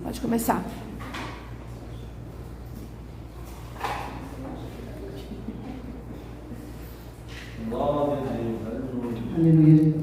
Pode começar. Glória a Deus, aleluia.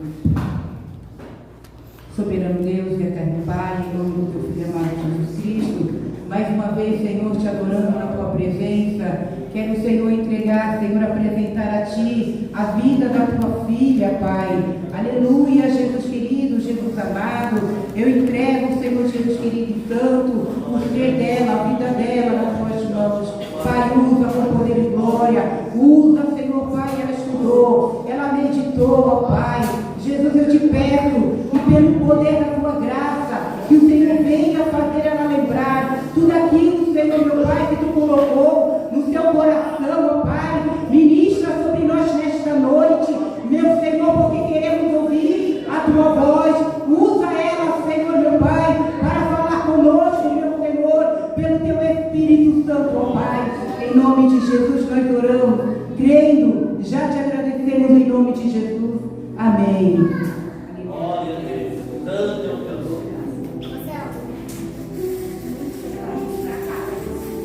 Soberano Deus e eterno Pai, em nome do teu Filho amado Jesus Cristo, mais uma vez, Senhor, te adorando na tua presença. Quero, Senhor, entregar, Senhor, apresentar a Ti a vida da tua filha, Pai. Aleluia, Jesus querido, Jesus amado. Eu entrego, Senhor, Jesus querido e santo, o ser dela, a vida dela nas tuas mãos. Pai, usa com poder e glória. Usa, Senhor, Pai, ela estudou, ela meditou, ó Pai. Jesus, eu te peço que pelo poder da tua graça, que o Senhor venha fazer ela lembrar tudo aquilo, Senhor, meu Pai, que tu colocou no seu coração, ó Pai. Ministra sobre nós nesta noite, meu Senhor, porque queremos ouvir a tua voz. Usa ela, Senhor, meu Pai, para falar conosco, meu Senhor, pelo teu Espírito Santo, ó Pai. Em nome de Jesus nós oramos, crendo, já te agradecemos em nome de Jesus. Amém. glória a Deus. Tanto é o teu nome.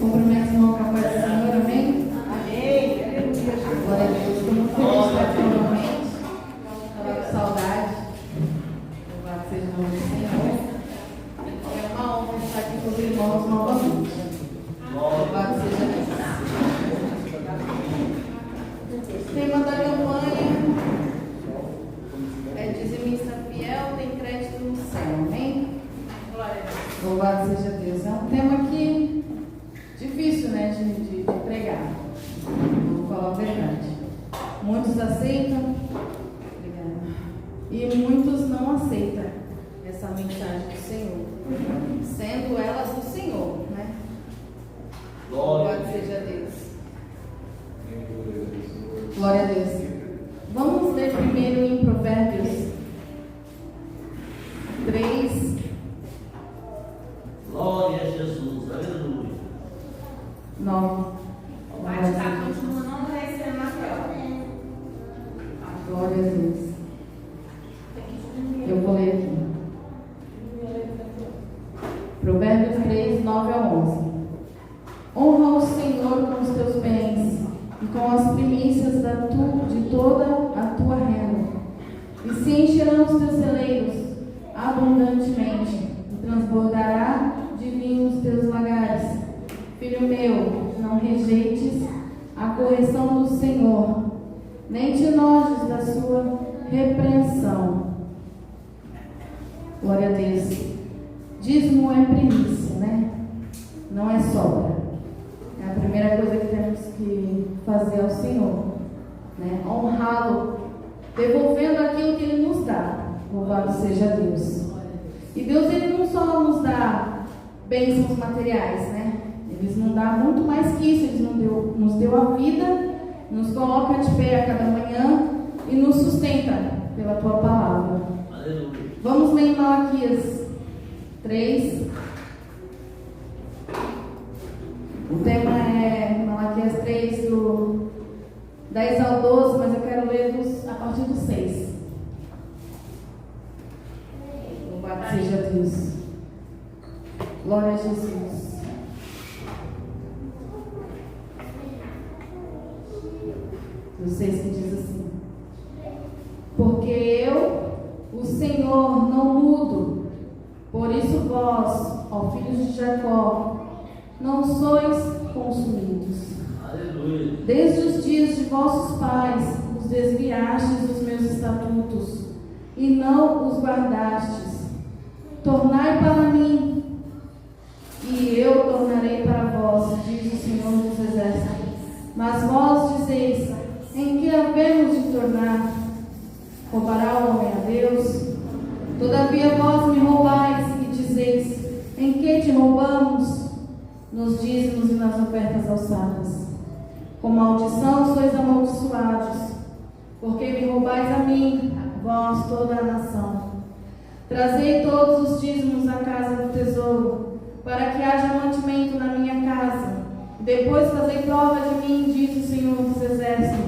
Comprometo com a paz do Senhor, amém? Amém. Glória a Deus. Estou muito feliz de estar aqui novamente. Estava com saudade. Louvado seja o nome do Senhor. É uma honra estar aqui com os irmãos novamente. Louvado seja Deus. O tema da campanha é dizimista fiel, tem crédito no céu, amém? Glória a Deus. Louvado seja Deus. É um tema que difícil, né, de pregar. Vou falar a verdade. Muitos aceitam, e muitos não aceitam essa mensagem do Senhor, sendo elas do Senhor, né? Glória a Louvado Deus. seja Deus. Glória a Deus. Vamos ler primeiro em Provérbios 3, Glória a Jesus. Aleluia. 9. O bate-papo continua não aparecendo na tela. Glória a Deus. Eu vou ler aqui. Provérbios 3, 9 a 11. Honra o Senhor com os teus bens e com as primícias de toda a tua renda. E se encherão os teus celeiros abundantemente, e transbordará de vinho os teus lagares. Filho meu, não rejeites a correção do Senhor, nem te enojes da sua repreensão. Glória a Deus. Dízimo é primícia, né? Não é sobra. É a primeira coisa que temos que fazer ao Senhor, né? Honrá-lo, devolvendo aquilo que Ele nos dá. Louvado seja Deus. E Deus, Ele não só nos dá bênçãos materiais, né? Ele nos dá muito mais que isso. Ele nos deu a vida, nos coloca de pé a cada manhã e nos sustenta pela tua palavra. Aleluia. Vamos ler em Malaquias 3. O tema é Malaquias 3, do 10 ao 12, mas eu quero ler a partir do 6. Louvado seja Deus. Glória a Jesus. Do 6 que diz assim: porque eu, o Senhor, não mudo, por isso vós, ó filhos de Jacó, não sois consumidos. Aleluia. Desde os dias de vossos pais os desviastes dos meus estatutos e não os guardastes. Tornai para mim, e eu tornarei para vós, diz o Senhor dos Exércitos. Mas vós dizeis: em que havemos de tornar? Roubará o homem a Deus? Todavia vós me roubais e dizeis: em que te roubamos? Nos dízimos e nas ofertas alçadas. Com maldição sois amaldiçoados, porque me roubais a mim, vós toda a nação. Trazei todos os dízimos à casa do tesouro, para que haja mantimento na minha casa. Depois fazei prova de mim, diz o Senhor dos Exércitos,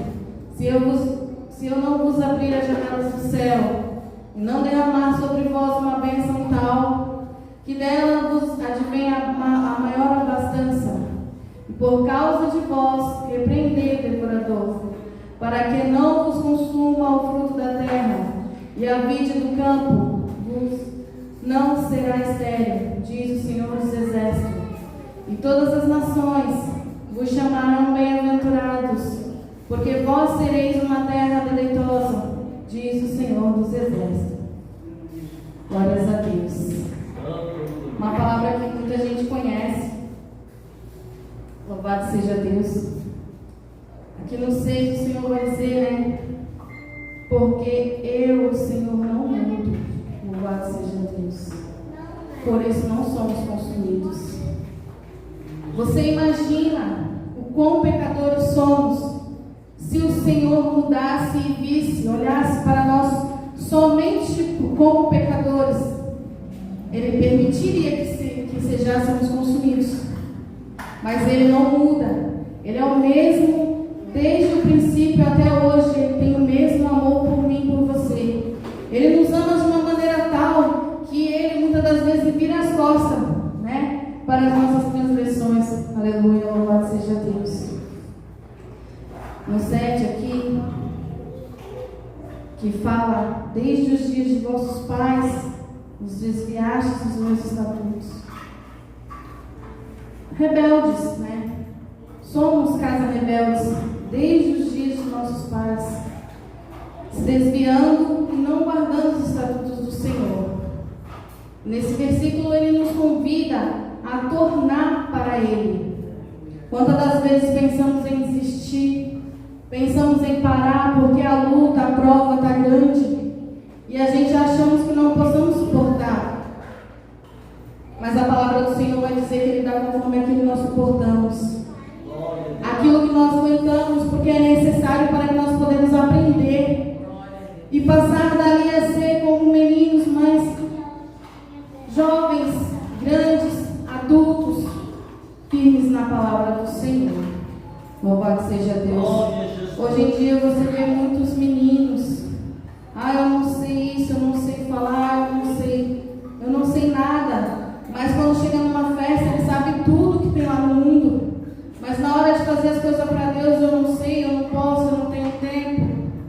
se eu não vos abrir as janelas do céu, e não derramar sobre vós uma bênção tal, que dela vos há de vem a maior abastança. E por causa de vós, repreendei o devorador, para que não vos consuma o fruto da terra, e a vide do campo vos não será estéril, diz o Senhor dos Exércitos. E todas as nações vos chamarão bem-aventurados, porque vós sereis uma terra deleitosa, diz o Senhor dos Exércitos. Glórias a Deus. Uma palavra que muita gente conhece. Louvado seja Deus. Aqui no 6 o Senhor vai dizer, né? Porque eu, o Senhor, não mudo. Louvado seja Deus. Por isso não somos consumidos. Você imagina o quão pecadores somos se o Senhor mudasse e visse, olhasse para nós somente como pecadores? Ele permitiria que sejamos consumidos. Mas Ele não muda. Ele é o mesmo desde o princípio até hoje. Ele tem o mesmo amor por mim e por você. Ele nos ama de uma maneira tal que Ele muitas das vezes vira as costas, né, para as nossas transgressões. Aleluia, louvado seja Deus. No 7 aqui, que fala: desde os dias de vossos pais os desviastes dos meus estatutos. Rebeldes, né? Somos casa rebeldes desde os dias de nossos pais, se desviando e não guardando os estatutos do Senhor. Nesse versículo ele nos convida a tornar para Ele. Quantas das vezes pensamos em desistir, pensamos em parar porque a luta, a prova está grande e a gente achamos que não possamos suportar. Mas a palavra do Senhor vai dizer que Ele dá conforme aquilo que nós suportamos, aquilo que nós aguentamos, porque é necessário para que nós podemos aprender e passar dali a ser como meninos mais jovens, grandes, adultos, firmes na palavra do Senhor. Louvado seja Deus. Hoje em dia você vê muitos meninos: eu não sei isso, eu não sei falar, eu não sei nada. Mas quando chega numa festa, ele sabe tudo que tem lá no mundo. Mas na hora de fazer as coisas para Deus, eu não sei, eu não posso, eu não tenho tempo.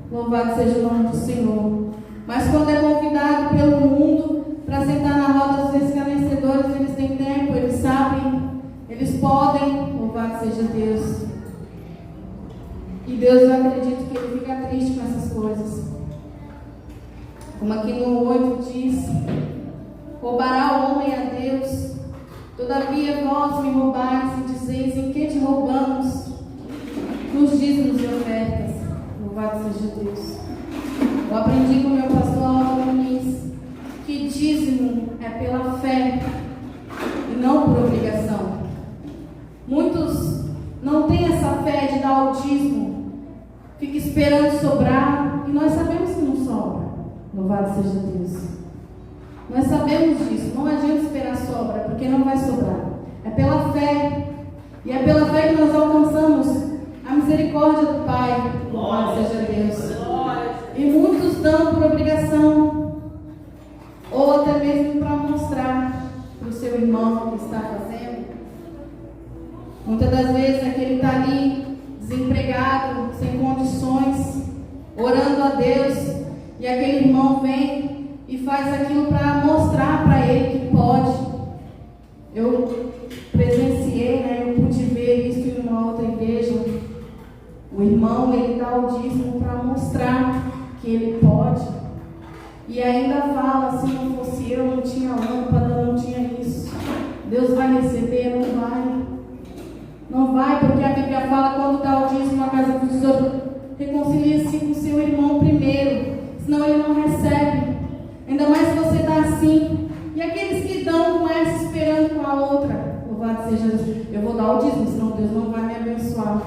Louvado seja o nome do Senhor. Mas quando é convidado pelo mundo para sentar na roda dos escarnecedores, eles têm tempo, eles sabem, eles podem. Louvado seja Deus. E Deus, eu acredito que Ele fica triste com essas coisas. Como aqui no 8 diz: roubará o homem a Deus? Todavia vós me roubais e dizeis: em que te roubamos? Nos dízimos e ofertas. Louvado seja Deus. Eu aprendi com o meu pastor Álvaro Muniz que dízimo é pela fé e não por obrigação. Muitos não têm essa fé de dar o dízimo, fica esperando sobrar, e nós sabemos que não sobra. Louvado seja Deus. Nós sabemos disso, não adianta esperar sobra, porque não vai sobrar. É pela fé, e é pela fé que nós alcançamos a misericórdia do Pai. Louvado seja Deus. E muitos dão por obrigação, ou até mesmo para mostrar para o seu irmão o que está fazendo. Muitas das vezes é que ele está ali, desempregado, sem condições, orando a Deus, e aquele irmão vem e faz aquilo para mostrar para ele que pode. Eu presenciei, né, eu pude ver isso em uma outra igreja. O irmão, ele dá o dízimo para mostrar que ele pode. E ainda fala: se não fosse eu, não tinha lâmpada, não tinha isso. Deus vai receber? Não vai. Não vai, porque a Bíblia fala: quando dá o dízimo na casa do tesouro, reconcilia-se com o seu irmão primeiro, senão ele não recebe. Ainda mais se você está assim. E aqueles que dão com essa esperando com a outra. Louvado seja Deus. Eu vou dar o dízimo, senão Deus não vai me abençoar.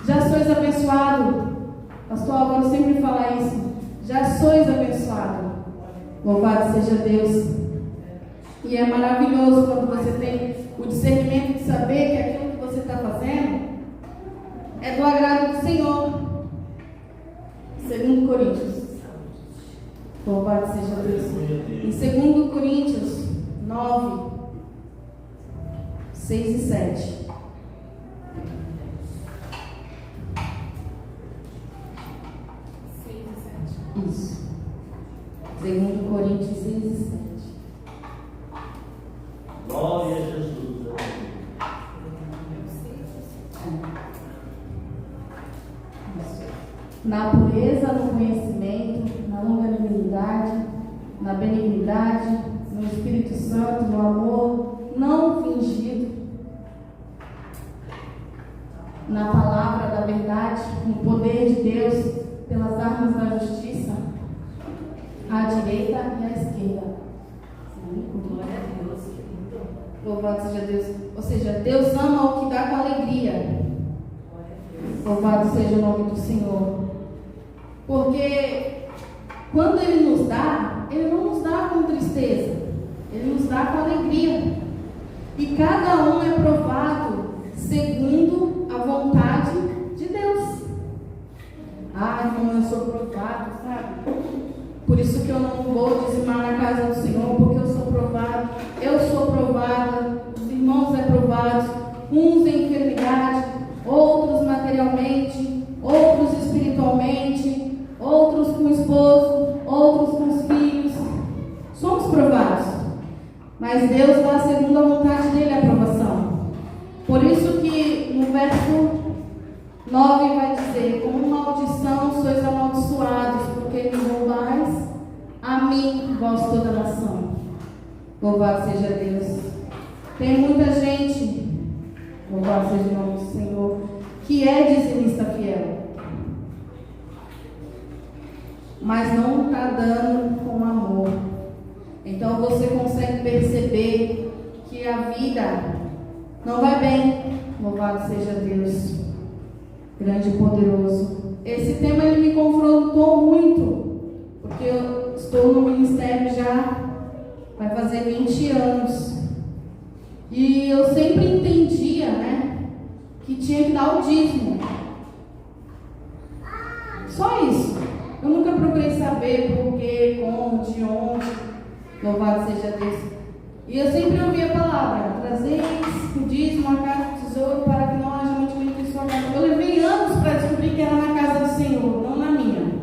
Já sois abençoado. Pastor Álvaro sempre fala isso. Já sois abençoado. Louvado seja Deus. E é maravilhoso quando você tem o discernimento de saber que aquilo que você está fazendo é do agrado do Senhor. 2 Coríntios. Louvado seja Deus. Em 2 Coríntios 9, 6 e 7. Isso. 2 Coríntios 6 e 7. Glória a Jesus. Na pureza, no conhecimento, na longanimidade, na benignidade, no Espírito Santo, no amor não fingido, na palavra da verdade, no poder de Deus, pelas armas da justiça, à direita e à esquerda. Glória a Deus. Louvado seja Deus. Ou seja, Deus ama o que dá com alegria. Louvado seja o nome do Senhor. Porque quando Ele nos dá, Ele não nos dá com tristeza, Ele nos dá com alegria. E cada um é provado segundo a vontade de Deus. Irmão, eu sou provado, sabe? Por isso que eu não vou dizimar na casa do Senhor, porque eu sou provado. Eu sou provada, os irmãos é provados, uns em enfermidade, outros materialmente, outros espiritualmente, outros com o esposo, outros com os filhos. Somos provados, mas Deus dá segundo a vontade dele a aprovação. Por isso que no verso 9 vai dizer: com maldição sois amaldiçoados, porque me roubais a mim, vós toda a nação. Louvado seja Deus. Tem muita gente, louvado seja o nome do Senhor, que é dizimista fiel, mas não está dando com amor. Então você consegue perceber que a vida não vai bem. Louvado seja Deus, grande e poderoso. Esse tema ele me confrontou muito, porque eu estou no ministério já vai fazer 20 anos. E eu sempre entendia, que tinha que dar o dízimo. Só isso. Eu nunca procurei saber por quê, como, de onde. Louvado seja Deus. E eu sempre ouvi a palavra: trazeis o dízimo à casa do tesouro para que não haja mantimento em sua casa. Eu levei anos para descobrir que era na casa do Senhor, não na minha.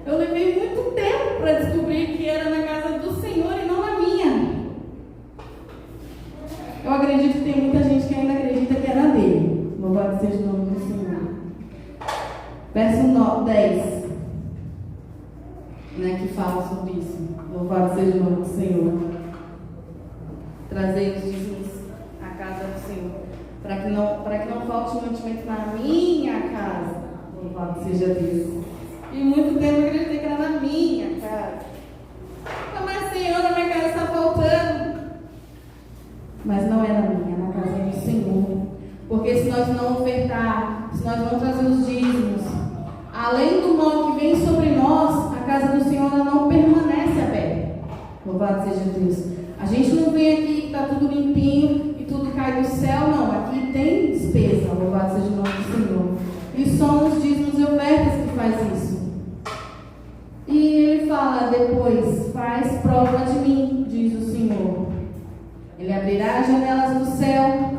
Eu levei muito tempo para descobrir que era na casa do Senhor e não na minha. Eu acredito que tem muita gente que ainda acredita que era dele. Louvado seja o nome do Senhor. Verso 10, que fala sobre isso. Louvado seja o nome do Senhor. Trazer os dízimos à casa do Senhor, para que não falte mantimento na minha casa. Louvado seja Deus. E muito tempo eu acreditei que era na minha casa. Mas Senhor, na minha casa está faltando. Mas não é na minha, é na casa do Senhor. Porque se nós não ofertar, se nós não trazer os dízimos, além do mal que vem sobre nós, a casa do Senhor ela não permanece aberta. Louvado seja Deus. A gente não vem aqui que está tudo limpinho e tudo cai do céu, não. Aqui tem despesa. Louvado seja o nome do Senhor. E são os dízimos e ofertas que faz isso. E ele fala depois: faz prova de mim, diz o Senhor. Ele abrirá as janelas do céu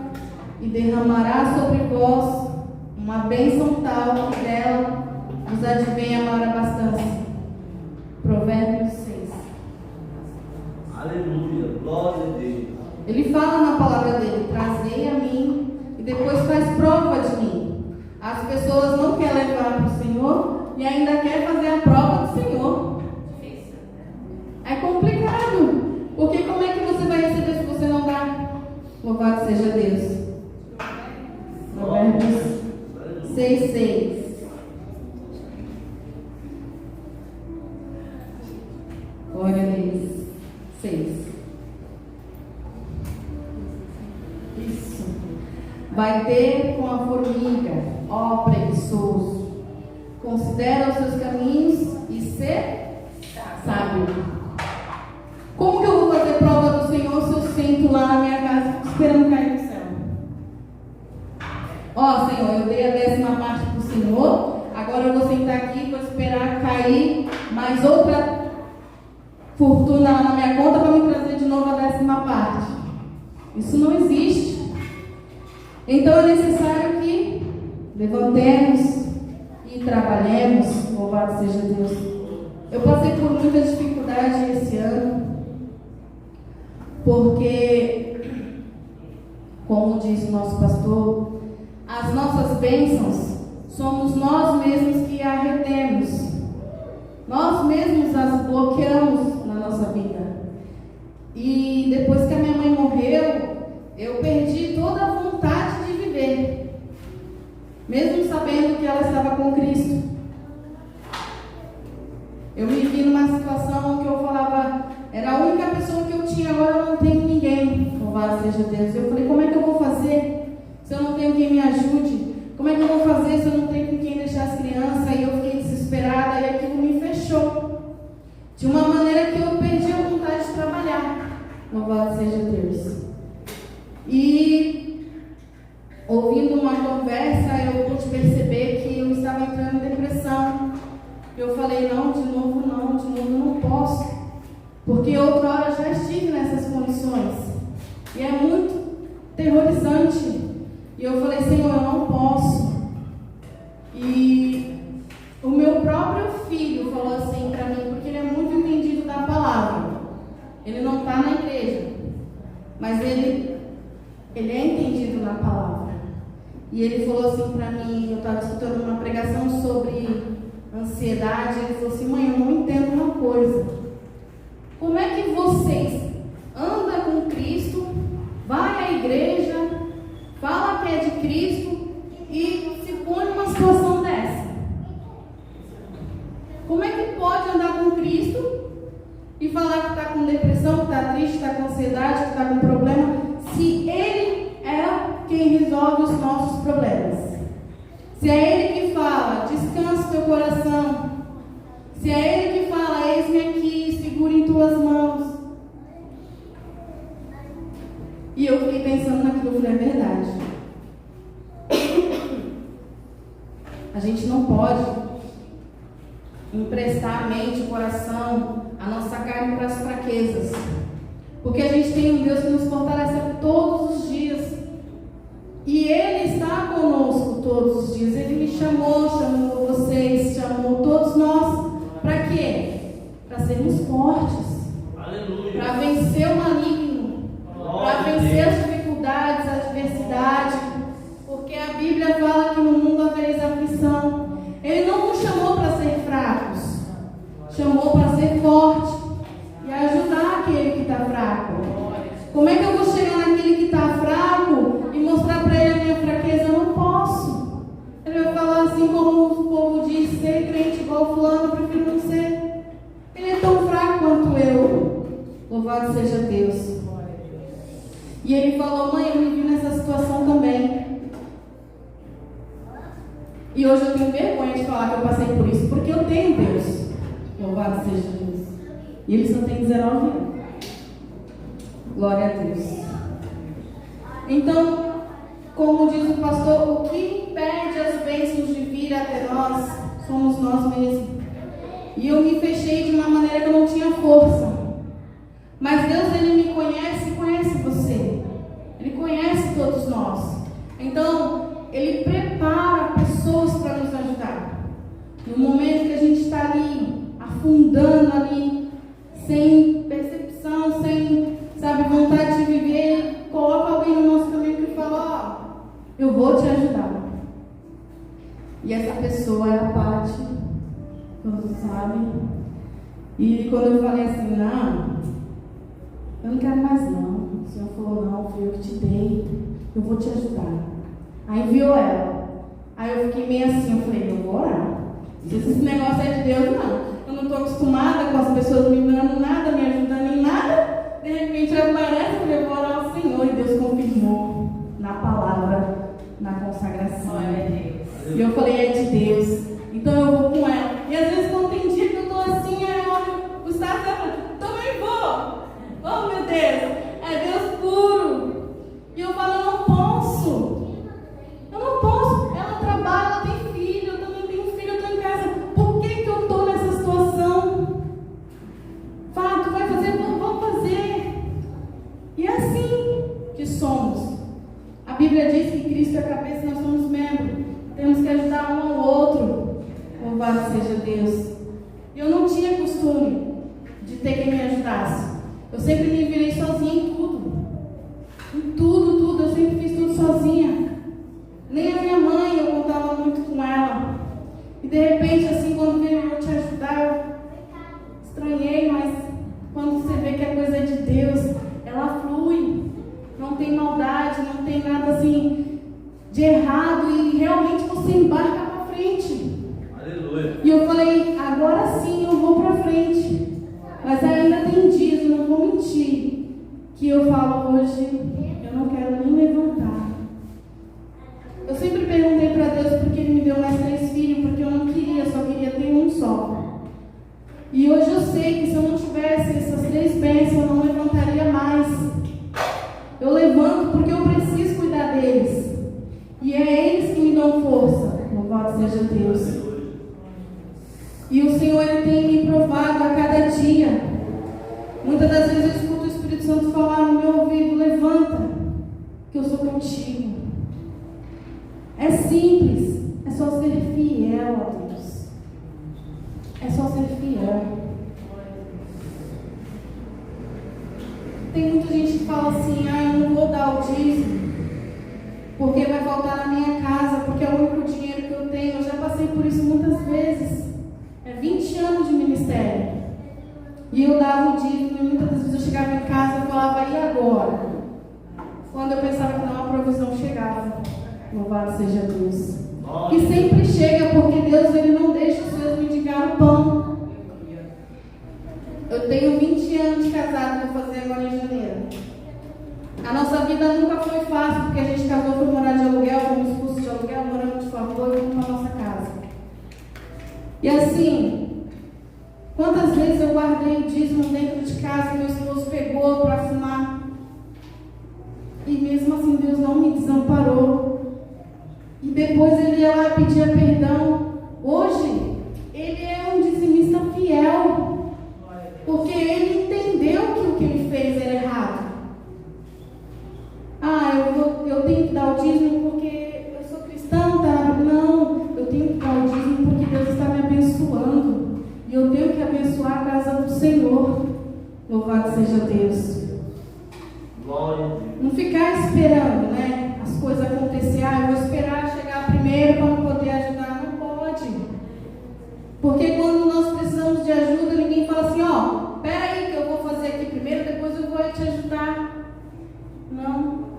e derramará sobre vós uma bênção tal que dela vos advenha a maior abastança. Provérbios 6. Aleluia, glória a Deus. Ele fala na palavra dele: trazei a mim, e depois faz prova de mim. As pessoas não querem levar para o Senhor e ainda querem fazer a prova do Senhor. É complicado, porque como é que você vai receber se você não dá? Louvado seja Deus. Provérbios 6:6. Glória a Deus. 6. Isso. Vai ter com a formiga, ó preguiçoso. Considera os seus caminhos e ser sábio. Como que eu vou fazer prova do Senhor se eu sento lá na minha casa esperando cair do céu? Ó Senhor, eu dei a 10ª parte para o Senhor, agora eu vou sentar aqui e vou esperar cair mais outra fortuna lá na minha conta para me trazer de novo a 10ª parte. Isso não existe. Então é necessário que levantemos e trabalhemos. Louvado seja Deus. Eu passei por muita dificuldade esse ano, porque, como diz o nosso pastor, as nossas bênçãos somos nós mesmos que as retemos. Nós mesmos as bloqueamos na nossa vida. E depois que a minha mãe morreu, eu perdi toda a vontade de viver, mesmo sabendo que ela estava com Cristo. Eu me vi numa situação que eu falava, era a única pessoa que eu tinha, agora eu não tenho ninguém. Louvado seja Deus. Eu falei, como é que eu vou fazer se eu não tenho quem me ajude? Como é que eu vou fazer se eu não tenho com quem deixar as crianças? E eu fiquei desesperada e aquilo me fechou. De uma maneira que eu perdi a vontade de trabalhar. Louvado seja Deus. E ouvindo uma conversa, eu pude perceber que eu estava entrando em depressão. Eu falei, não, de novo não posso. Porque outra hora já estive nessas condições. E é muito terrorizante. E eu falei, Senhor, eu não posso. E o meu próprio filho falou assim para mim, porque ele é muito entendido da palavra. Ele não está na igreja, mas ele é entendido na palavra. E ele falou assim para mim, eu estava escutando uma pregação sobre ansiedade, ele falou assim, mãe, eu não entendo uma coisa. Como é que vocês andam com Cristo, vai à igreja, fala que é de Cristo e se põe numa situação dessa? Como é que pode andar com Cristo e falar que está com depressão, que está triste, que está com ansiedade, que está com problema, se Ele é quem resolve os nossos problemas? Se é Ele que fala, descansa o teu coração. Se é Ele que fala, eis-me aqui, segura em tuas mãos. E eu fiquei pensando naquilo, eu falei, é verdade. A gente não pode emprestar a mente, o coração, a nossa carne para as fraquezas. Porque a gente tem um Deus que nos fortalece todos os dias. E Ele está conosco todos os dias. Ele me chamou vocês, chamou todos nós. Para quê? Para sermos fortes. Aleluia. Para vencer o maligno. Para vencer as dificuldades, a adversidade. Porque a Bíblia fala que no mundo havereis aflição. Ele não nos chamou para ser fracos. Chamou para ser forte. E ajudar aquele que está fraco. Como é que eu vou chegar naquele que está fraco e mostrar para ele a minha fraqueza? Eu não posso. Ele vai falar assim como o povo diz, ser crente igual fulano, eu prefiro não ser. Ele é tão fraco quanto eu. Louvado seja Deus. E ele falou, mãe, eu me vi nessa situação também. E hoje eu tenho vergonha de falar que eu passei por isso, porque eu tenho Deus. Louvado seja Deus. E ele só tem 19 anos. Glória a Deus. Então, como diz o pastor, o que impede as bênçãos de vir até nós somos nós mesmos. E eu me fechei de uma maneira que eu não tinha força. Mas Deus, Ele me conhece e conhece você. Ele conhece todos nós. Então, Ele prepara pessoas para nos ajudar. No momento que a gente está ali, afundando ali, sem percepção, sem, vontade de viver, coloca alguém no nosso caminho que fala, eu vou te ajudar. E essa pessoa é a Paty, todos sabem. E quando eu falei assim, não, eu não quero mais não. O Senhor falou, não, foi eu que te dei, eu vou te ajudar. Aí enviou ela. Aí eu fiquei meio assim, eu falei, eu vou orar. Se esse negócio é de Deus, não. Eu não estou acostumada com as pessoas me dando nada, me ajudando em nada. De repente aparece, eu falei, vou orar ao Senhor. E Deus confirmou na palavra, na consagração. E eu falei, é de Deus. Então eu vou com ela. E às vezes quando tem dia que eu estou assim, aí eu olho o Gustavo e falo, também vou. Oh meu Deus, é Deus puro. E eu falo, eu não posso. Eu não posso. Ela trabalha, ela tem filho, eu também tenho filho, eu estou em casa. Por que eu estou nessa situação? Fala, tu vai fazer? Vamos fazer. Bíblia diz que Cristo é a cabeça e nós somos membros. Temos que ajudar um ao outro. Louvado seja Deus. Eu não tinha costume de ter quem me ajudasse. Eu sempre me virei sozinha em tudo. Em tudo. Eu sempre fiz tudo sozinha. Nem a minha mãe, eu contava muito com ela. E de repente, assim, quando veio eu te ajudar, eu estranhei, mas quando você vê que a coisa é de Deus, ela flui. Não tem maldade, não tem nada assim de errado e realmente você embarca para frente. Aleluia. E eu falei, agora sim eu vou para frente. Mas ainda tem dias, eu não vou mentir, que eu falo hoje, eu não quero nem levantar. Eu sempre perguntei para Deus por que Ele me deu mais 3 filhos, porque eu não queria, só queria ter um só. E hoje eu sei que se eu não tivesse essas 3 bênçãos, eu não levantaria mais. Eu levanto porque eu preciso cuidar deles. E é eles que me dão força. Louvado seja Deus. E o Senhor, Ele tem me provado a cada dia. Muitas das vezes eu escuto o Espírito Santo falar no meu ouvido: levanta, que eu sou contigo. É simples. É só ser fiel a Deus. É só ser fiel. Tem muita gente que fala assim: eu não vou dar o dízimo porque vai faltar na minha casa, porque é o único dinheiro que eu tenho. Eu já passei por isso muitas vezes. É 20 anos de ministério. E eu dava o dízimo e muitas vezes eu chegava em casa e falava: e agora? Quando eu pensava que não, a provisão chegava. Louvado seja Deus. E sempre chega, porque Deus, Ele não deixa os seus mendigar o pão. Eu tenho 20 anos de casado, vou fazer agora em janeiro. A nossa vida nunca foi fácil, porque a gente casou, foi morar de aluguel, fomos expulsos de aluguel, moramos de favor e fomos para a nossa casa. E assim, quantas vezes eu guardei o dízimo dentro de casa, meu esposo pegou para fumar. E mesmo assim Deus não me desamparou. E depois Ele ia lá e pedia perdão. Hoje, Ele é um dizimista fiel. Porque Ele entendeu que o que Ele fez era errado. Eu tenho que dar o dízimo porque eu sou cristã, tá? Não, eu tenho que dar o dízimo porque Deus está me abençoando. E eu tenho que abençoar a casa do Senhor. Louvado seja Deus. Glória a Deus. Não ficar esperando, né, as coisas acontecerem. Eu vou esperar chegar primeiro para poder ajudar. Não pode. Porque quando nós precisamos de ajuda, ninguém fala assim: espera aí que eu vou fazer aqui primeiro, depois eu vou te ajudar. Não.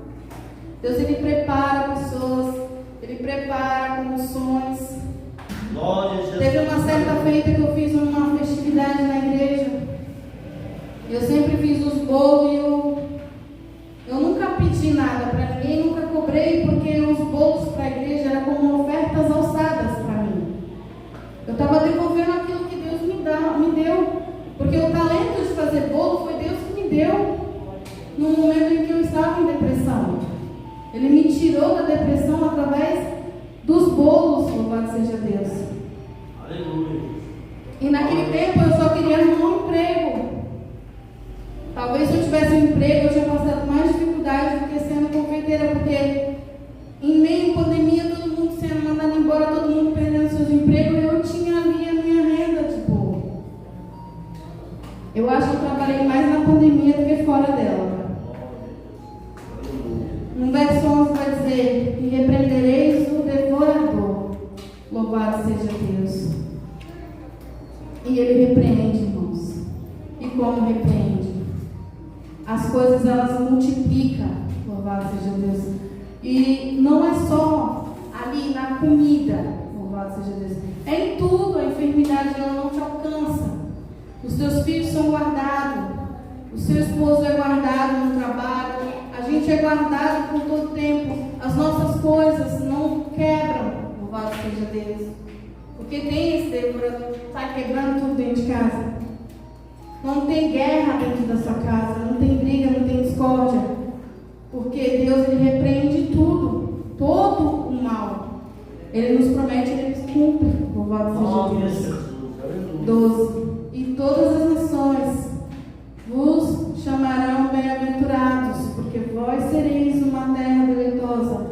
Deus, Ele prepara pessoas, Ele prepara condições. Glória a Jesus. Teve uma certa feita que eu fiz uma festividade na igreja. Eu sempre fiz os bolos e eu nunca pedi nada para ninguém, nunca cobrei, porque os bolos para a igreja eram como ofertas alçadas para mim. Eu estava devolvendo aquilo que Deus me deu. Porque o talento de fazer bolo foi Deus que me deu. No momento em que eu estava em depressão. Ele me tirou da depressão através dos bolos. Louvado seja Deus. Aleluia. E naquele tempo eu só queria arrumar um emprego. Talvez se eu tivesse um emprego eu tinha passado mais dificuldade do que sendo confeiteira. Porque em meio à pandemia, todo mundo sendo mandado embora, todo mundo perdendo seus empregos, eu tinha ali a minha renda de bolo. Eu acho que eu trabalhei mais na pandemia do que fora dela. No verso 11 vai dizer: e repreendereis o devorador. Louvado seja Deus. E Ele repreende, irmãos. E como repreende? As coisas, elas multiplicam. Louvado seja Deus. E não é só ali na comida. Louvado seja Deus. É em tudo. A enfermidade, ela não te alcança. Os teus filhos são guardados. O seu esposo é guardado no trabalho. A gente é guardado por todo tempo. As nossas coisas não quebram. Louvado seja Deus. Porque tem esse devorador que está quebrando tudo dentro de casa. Não tem guerra dentro da sua casa. Não tem briga, não tem discórdia. Porque Deus, Ele repreende tudo. Todo o mal. Ele nos promete, Ele nos cumpre. Louvado seja Deus. 12. E todas as nações vos chamarão bem-aventurados, porque vós sereis uma terra deleitosa,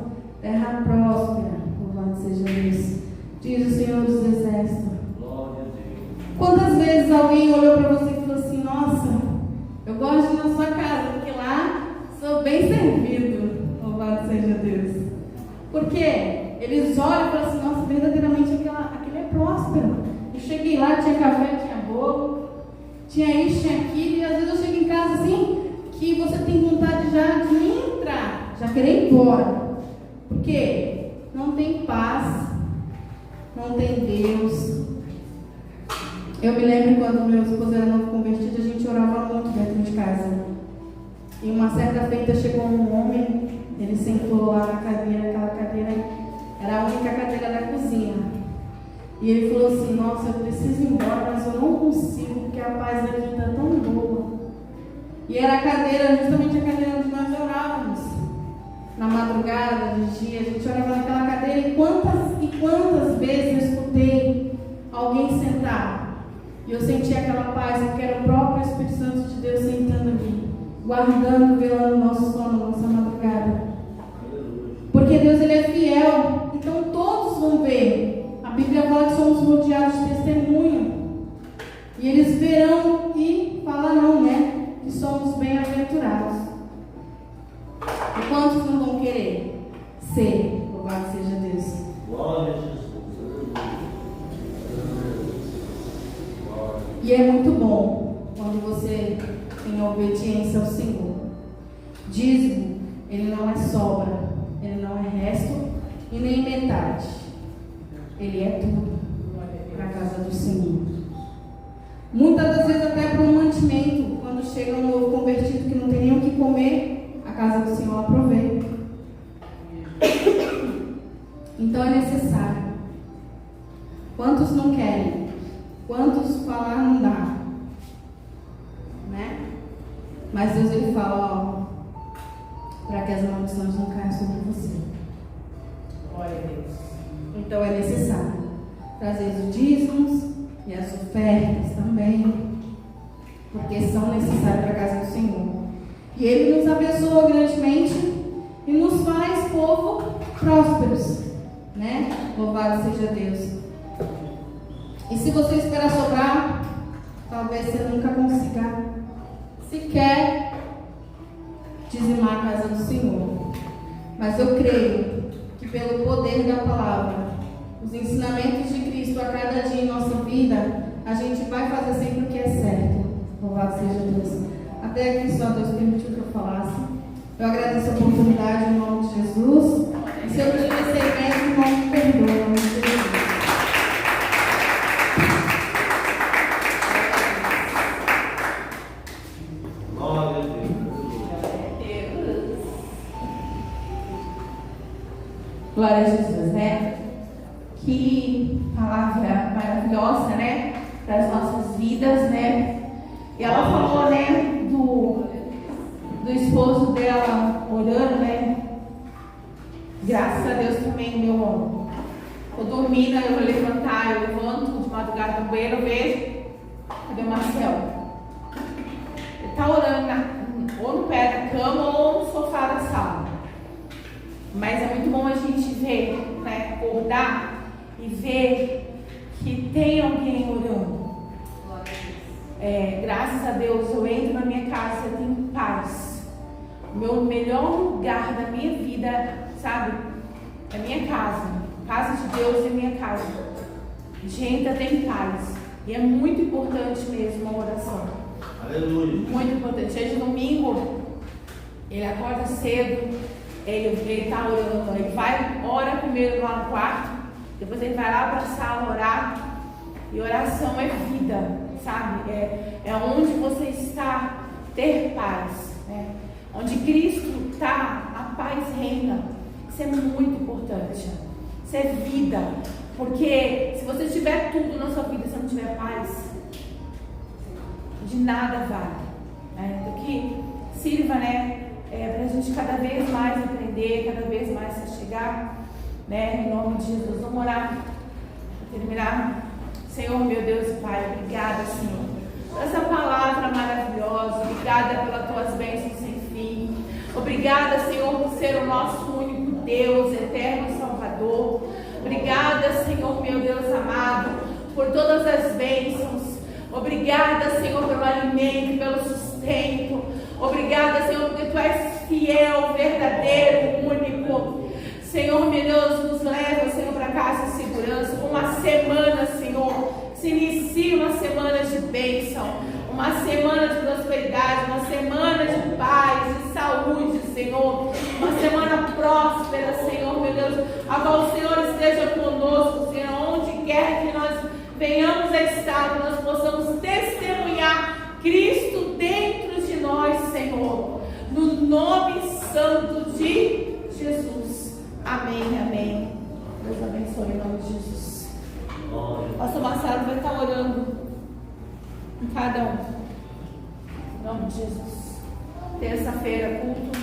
na sua casa, porque lá sou bem servido. Louvado seja Deus. Porque eles olham e falam assim, nossa, verdadeiramente aquele é próspero. Eu cheguei lá, tinha café, tinha bolo, tinha isso, tinha aquilo, e às vezes eu chego em casa assim, que você tem vontade já de entrar, já querer ir embora. Por quê? Não tem paz, não tem Deus. Eu me lembro quando meu esposo era novo convertido, a gente orava muito dentro de casa. E uma certa feita chegou um homem, ele sentou lá na cadeira, aquela cadeira era a única cadeira da cozinha. E ele falou assim, nossa, eu preciso ir embora, mas eu não consigo, porque a paz daqui está tão boa. E era a cadeira, justamente a cadeira onde nós orávamos. Na madrugada, de dia, a gente orava naquela cadeira, e quantas vezes eu escutei alguém sentar. E eu senti aquela paz, porque era o próprio Espírito Santo de Deus sentando ali, guardando, velando o nosso sono, nossa madrugada. Porque Deus, Ele é fiel, então todos vão ver. A Bíblia fala que somos rodeados de testemunho. E eles verão e falarão, né? Que somos bem-aventurados. E quantos não vão querer ser? Louvado seja Deus. Glória a Jesus. E é muito bom quando você tem obediência ao Senhor. Dízimo, ele não é sobra, ele não é resto e nem metade. Ele é tudo para a casa do Senhor. Muitas das vezes até para um mantimento, quando chega um novo convertido que não tem nem o que comer, a casa do Senhor aproveita. Então é necessário. Quantos não querem? Quantos falar não dá? Né? Mas Deus, Ele fala, ó, para que as maldições não caiam sobre você. Glória a Deus. Então é necessário trazer os dízimos e as ofertas também, porque são necessários para a casa do Senhor. E Ele nos abençoa grandemente e nos faz povo prósperos, né? Louvado seja Deus. E se você esperar sobrar, talvez você nunca consiga sequer dizimar a casa do Senhor. Mas eu creio que pelo poder da palavra, os ensinamentos de Cristo a cada dia em nossa vida, a gente vai fazer sempre o que é certo. Louvado seja Deus. Até aqui só Deus permitiu que eu falasse. Eu agradeço a oportunidade em nome de Jesus. E se eu tiver ser bem, irmão, me perdoa. Em nome de Jesus. Glória a Jesus, né? Que palavra maravilhosa, né? Para as nossas vidas, né? E ela falou, né? Do esposo dela orando, né? Graças a Deus também, eu dormindo, eu vou levantar, eu levanto de madrugada no banheiro, eu vejo, cadê o Marcel? Ele está orando ou no pé da cama ou no sofá da sala. Mas é muito bom a gente ver, né, acordar e ver que tem alguém orando. Graças a Deus eu entro na minha casa, eu tenho paz. O meu melhor lugar da minha vida, sabe, é a minha casa. A casa de Deus é minha casa. A gente entra, tem paz. E é muito importante mesmo a oração. Aleluia. Muito importante. Hoje domingo, ele acorda cedo. Ele está orando, ele vai, ora primeiro lá no quarto, depois ele vai lá para a sala orar. E oração é vida, sabe? É onde você está, ter paz, né? Onde Cristo está, a paz reina. Isso é muito importante. Isso é vida. Porque se você tiver tudo na sua vida e você não tiver paz, de nada vale, né? Então que sirva, né? Para a gente cada vez mais aprender, cada vez mais se chegar, né? Em nome de Jesus. Vamos orar para terminar. Senhor, meu Deus e Pai, obrigada, Senhor, por essa palavra maravilhosa. Obrigada pelas tuas bênçãos sem fim. Obrigada, Senhor, por ser o nosso único Deus, eterno Salvador. Obrigada, Senhor, meu Deus amado, por todas as bênçãos. Obrigada, Senhor, pelo alimento, pelo sustento. fiel, verdadeiro, único. Senhor, meu Deus, nos leva, Senhor, para casa de segurança. Uma semana, Senhor, se inicia uma semana de bênção, uma semana de prosperidade, uma semana de paz, de saúde, Senhor. Uma semana próspera, Senhor, meu Deus. A qual o Senhor esteja conosco, Senhor, onde quer que nós venhamos a estar, que nós possamos testemunhar Cristo dentro de nós, Senhor. No nome santo de Jesus. Amém, amém. Deus abençoe em nome de Jesus. O pastor Marcelo vai estar orando em cada um. Em nome de Jesus. Terça-feira, culto.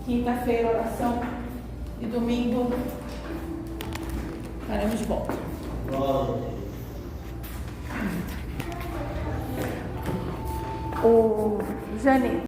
Quinta-feira, oração. E domingo, estaremos de volta. O Janeiro.